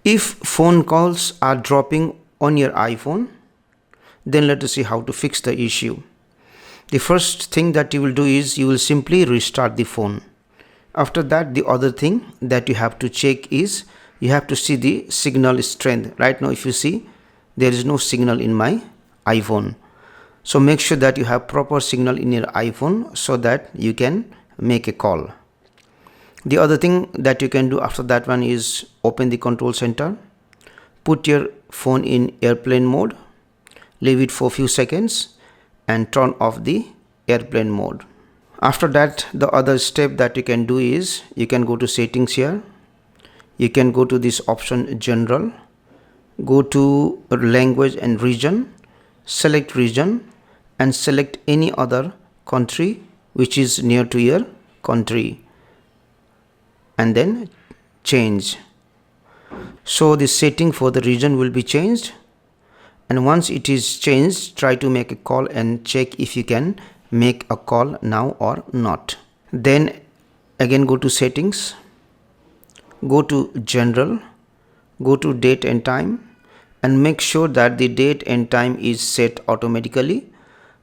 If phone calls are dropping on your iPhone, then let us see how to fix the issue. The first thing that you will do is you will simply restart the phone. After that, the other thing that you have to check is you have to see the signal strength. Right now, if you see, there is no signal in my iPhone. So make sure that you have proper signal in your iPhone so that you can make a call. The other thing that you can do after that one is open the control center, put your phone in airplane mode, leave it for a few seconds and turn off the airplane mode. After that, the other step that you can do is you can go to settings here. You can go to this option general, go to language and region, select region and select any other country which is near to your country and then change. So the setting for the region will be changed, and once it is changed, try to make a call and check if you can make a call now or not. Then again go to settings, go to general, go to date and time and make sure that the date and time is set automatically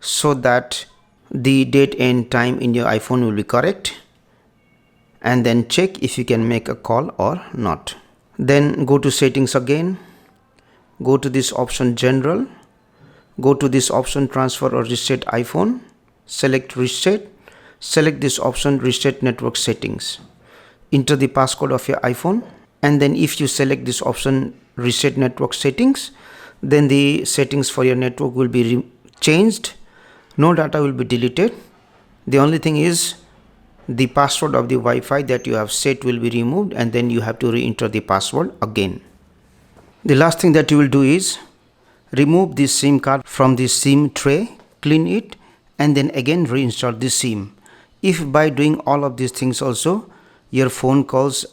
so that the date and time in your iPhone will be correct, and then check if you can make a call or not. Then go to settings again, go to this option general, go to this option transfer or reset iPhone, select reset, select this option reset network settings, enter the passcode of your iPhone, and then if you select this option reset network settings, then the settings for your network will be changed. No data will be deleted. The only thing is the password of the Wi-Fi that you have set will be removed, and then you have to re-enter the password again. The last thing that you will do is remove this SIM card from the SIM tray, clean it, and then again reinstall the SIM. If by doing all of these things also your phone calls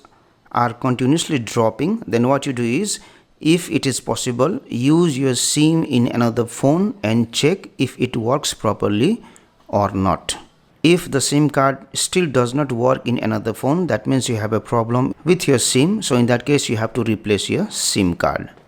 are continuously dropping, then what you do is, if it is possible, use your SIM in another phone and check if it works properly or not. If the SIM card still does not work in another phone, that means you have a problem with your SIM. So in that case, you have to replace your SIM card.